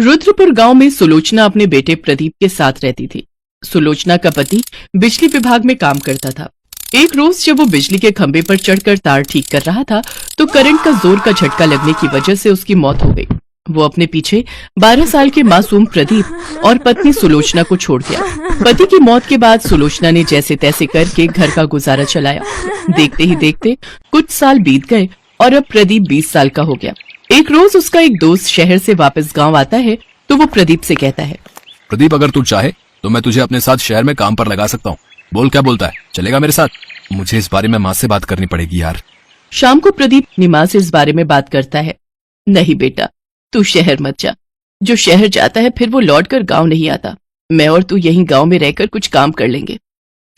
रुद्रपुर गांव में सुलोचना अपने बेटे प्रदीप के साथ रहती थी। सुलोचना का पति बिजली विभाग में काम करता था। एक रोज जब वो बिजली के खंभे पर चढ़कर तार ठीक कर रहा था तो करंट का जोर का झटका लगने की वजह से उसकी मौत हो गई। वो अपने पीछे 12 साल के मासूम प्रदीप और पत्नी सुलोचना को छोड़ गया। पति की मौत के बाद सुलोचना ने जैसे तैसे करके घर का गुजारा चलाया। देखते ही देखते कुछ साल बीत गए और अब प्रदीप 20 साल का हो गया। एक रोज उसका एक दोस्त शहर से वापस गांव आता है तो वो प्रदीप से कहता है, प्रदीप, अगर तू चाहे तो मैं तुझे अपने साथ शहर में काम पर लगा सकता हूँ। बोल, क्या बोलता है? चलेगा मेरे साथ? मुझे इस बारे में माँ से बात करनी पड़ेगी यार। शाम को प्रदीप अपनी माँ से इस बारे में बात करता है। नहीं बेटा, तू शहर मत जा। जो शहर जाता है फिर वो लौटकर गांव नहीं आता। मैं और तू यहीं गांव में रहकर कुछ काम कर लेंगे।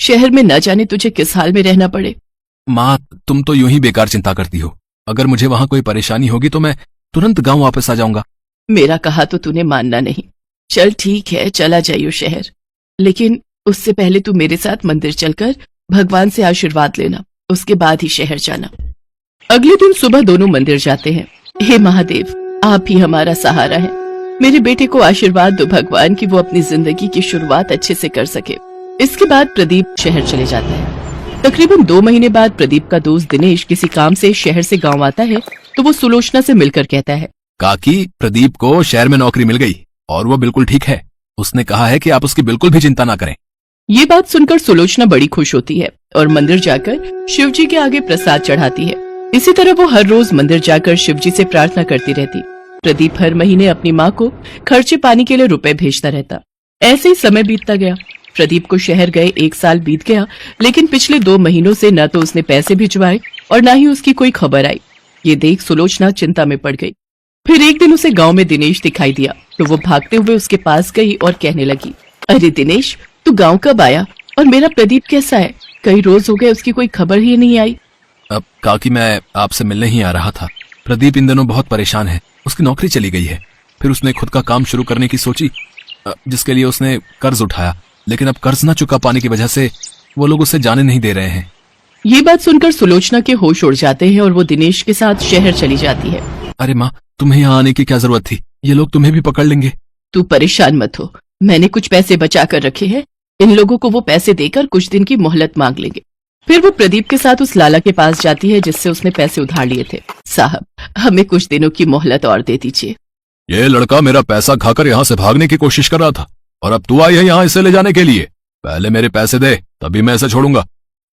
शहर में न जाने तुझे किस हाल में रहना पड़े। माँ, तुम तो यूं ही बेकार चिंता करती हो। अगर मुझे वहाँ कोई परेशानी होगी तो मैं तुरंत गांव वापस आ जाऊंगा। मेरा कहा तो तूने मानना नहीं। चल ठीक है, चला जाइयो शहर, लेकिन उससे पहले तू मेरे साथ मंदिर चलकर भगवान से आशीर्वाद लेना, उसके बाद ही शहर जाना। अगले दिन सुबह दोनों मंदिर जाते हैं। हे महादेव, आप ही हमारा सहारा है। मेरे बेटे को आशीर्वाद दो भगवान कि वो अपनी जिंदगी की शुरुआत अच्छे से कर सके। इसके बाद प्रदीप शहर चले जाता है। तकरीबन 2 महीने बाद प्रदीप का दोस्त दिनेश किसी काम से शहर से गांव आता है तो वो सुलोचना से मिलकर कहता है, काकी, प्रदीप को शहर में नौकरी मिल गई और वो बिल्कुल ठीक है। उसने कहा है कि आप उसकी बिल्कुल भी चिंता ना करें। ये बात सुनकर सुलोचना बड़ी खुश होती है और मंदिर जाकर शिव जी के आगे प्रसाद चढ़ाती है। इसी तरह वो हर रोज मंदिर जाकर शिव जी से प्रार्थना करती रहती। प्रदीप हर महीने अपनी माँ को खर्चे पानी के लिए रुपए भेजता रहता। ऐसे ही समय बीतता गया। प्रदीप को शहर गए 1 साल बीत गया, लेकिन पिछले 2 महीनों से न तो उसने पैसे भिजवाए और न ही उसकी कोई खबर आई। ये देख सुलोचना चिंता में पड़ गई। फिर एक दिन उसे गांव में दिनेश दिखाई दिया तो वो भागते हुए उसके पास गई और कहने लगी, अरे दिनेश, तू गांव कब आया और मेरा प्रदीप कैसा है? कई रोज हो गए उसकी कोई खबर ही नहीं आई। अब काकी, मैं आपसे मिलने ही आ रहा था। प्रदीप इन दिनों बहुत परेशान है। उसकी नौकरी चली गई है। फिर उसने खुद का काम शुरू करने की सोची, जिसके लिए उसने कर्ज उठाया, लेकिन अब कर्ज न चुका पाने की वजह से वो लोग उसे जाने नहीं दे रहे हैं। ये बात सुनकर सुलोचना के होश उड़ जाते हैं और वो दिनेश के साथ शहर चली जाती है। अरे माँ, तुम्हें यहाँ आने की क्या जरूरत थी? ये लोग तुम्हें भी पकड़ लेंगे। तू परेशान मत हो, मैंने कुछ पैसे बचा कर रखे हैं। इन लोगों को वो पैसे देकर कुछ दिन की मोहलत मांग लेंगे। फिर वो प्रदीप के साथ उस लाला के पास जाती है जिससे उसने पैसे उधार लिए थे। साहब, हमें कुछ दिनों की मोहलत और दे दीजिए। ये लड़का मेरा पैसा खाकर यहाँ से भागने की कोशिश कर रहा था और अब तू आई है यहाँ इसे ले जाने के लिए। पहले मेरे पैसे दे, तभी मैं इसे छोड़ूंगा।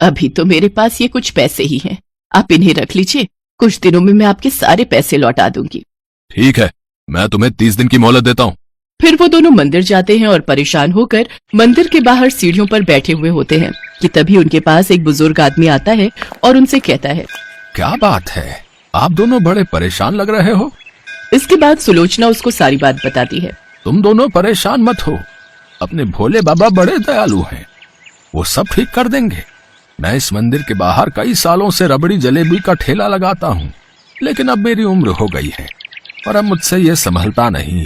अभी तो मेरे पास ये कुछ पैसे ही हैं, आप इन्हें रख लीजिए। कुछ दिनों में मैं आपके सारे पैसे लौटा दूंगी। ठीक है, मैं तुम्हें 30 दिन की मोहलत देता हूँ। फिर वो दोनों मंदिर जाते हैं और परेशान होकर मंदिर के बाहर सीढ़ियों पर बैठे हुए होते हैं कि तभी उनके पास एक बुजुर्ग आदमी आता है और उनसे कहता है, क्या बात है, आप दोनों बड़े परेशान लग रहे हो। इसके बाद सुलोचना उसको सारी बात बताती है। तुम दोनों परेशान मत हो, अपने भोले बाबा बड़े दयालु हैं, वो सब ठीक कर देंगे। मैं इस मंदिर के बाहर कई सालों से रबड़ी जलेबी का ठेला लगाता हूँ, लेकिन अब मेरी उम्र हो गई है और अब मुझसे ये संभलता नहीं।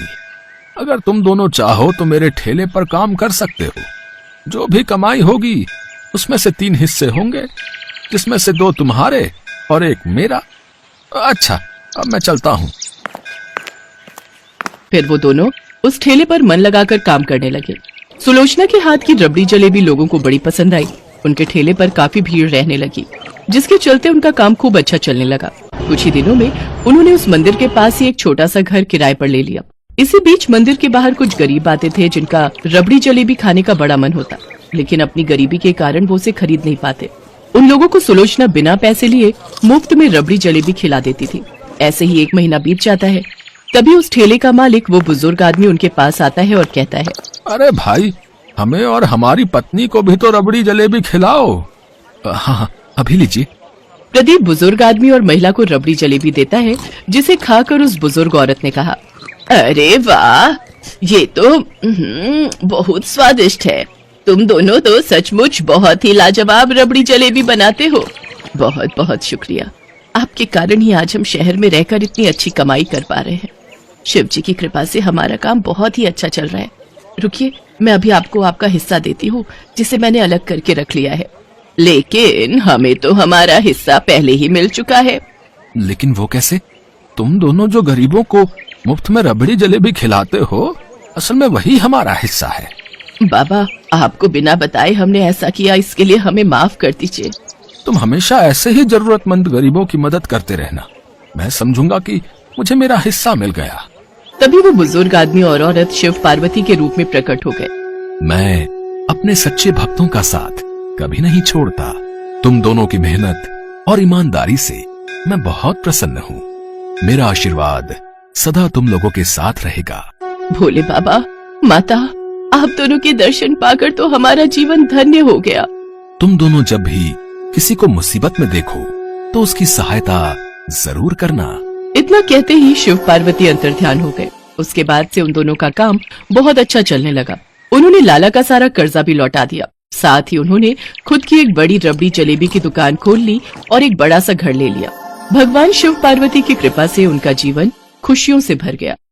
अगर तुम दोनों चाहो तो मेरे ठेले पर काम कर सकते हो। जो भी कमाई होगी उसमें से 3 हिस्से होंगे, जिसमें से 2 तुम्हारे और 1 मेरा। अच्छा, अब मैं चलता हूँ। फिर वो दोनों उस ठेले पर मन लगाकर काम करने लगे। सुलोचना के हाथ की रबड़ी जलेबी लोगों को बड़ी पसंद आई। उनके ठेले पर काफी भीड़ रहने लगी, जिसके चलते उनका काम खूब अच्छा चलने लगा। कुछ ही दिनों में उन्होंने उस मंदिर के पास ही एक छोटा सा घर किराए पर ले लिया। इसी बीच मंदिर के बाहर कुछ गरीब आते थे जिनका रबड़ी जलेबी खाने का बड़ा मन होता, लेकिन अपनी गरीबी के कारण वो उसे खरीद नहीं पाते। उन लोगों को सुलोचना बिना पैसे लिए मुफ्त में रबड़ी जलेबी खिला देती थी। ऐसे ही 1 महीना बीत जाता है। तभी उस ठेले का मालिक, वो बुजुर्ग आदमी, उनके पास आता है और कहता है, अरे भाई, हमें और हमारी पत्नी को भी तो रबड़ी जलेबी खिलाओ। हाँ, अभी लीजिए। प्रदीप बुजुर्ग आदमी और महिला को रबड़ी जलेबी देता है, जिसे खाकर उस बुजुर्ग औरत ने कहा, अरे वाह, ये तो बहुत स्वादिष्ट है। तुम दोनों तो सचमुच बहुत ही लाजवाब रबड़ी जलेबी बनाते हो। बहुत बहुत शुक्रिया, आपके कारण ही आज हम शहर में रहकर इतनी अच्छी कमाई कर पा रहे हैं। शिव जी की कृपा से हमारा काम बहुत ही अच्छा चल रहा है। रुकिए, मैं अभी आपको आपका हिस्सा देती हूँ, जिसे मैंने अलग करके रख लिया है। लेकिन हमें तो हमारा हिस्सा पहले ही मिल चुका है। लेकिन वो कैसे? तुम दोनों जो गरीबों को मुफ्त में रबड़ी जलेबी खिलाते हो, असल में वही हमारा हिस्सा है। बाबा, आपको बिना बताए हमने ऐसा किया, इसके लिए हमें माफ कर दीजिए। तुम हमेशा ऐसे ही जरूरतमंद गरीबों की मदद करते रहना। मैं समझूंगा कि मुझे मेरा हिस्सा मिल गया। तभी वो बुजुर्ग आदमी और औरत शिव पार्वती के रूप में प्रकट हो गए। मैं अपने सच्चे भक्तों का साथ कभी नहीं छोड़ता। तुम दोनों की मेहनत और ईमानदारी से मैं बहुत प्रसन्न हूँ। मेरा आशीर्वाद सदा तुम लोगों के साथ रहेगा। भोले बाबा, माता, आप दोनों के दर्शन पाकर तो हमारा जीवन धन्य हो गया। तुम दोनों जब भी किसी को मुसीबत में देखो तो उसकी सहायता जरूर करना। इतना कहते ही शिव पार्वती अंतर्ध्यान हो गए। उसके बाद से उन दोनों का काम बहुत अच्छा चलने लगा। उन्होंने लाला का सारा कर्जा भी लौटा दिया। साथ ही उन्होंने खुद की एक बड़ी रबड़ी जलेबी की दुकान खोल ली और एक बड़ा सा घर ले लिया। भगवान शिव पार्वती की कृपा से उनका जीवन खुशियों से भर गया।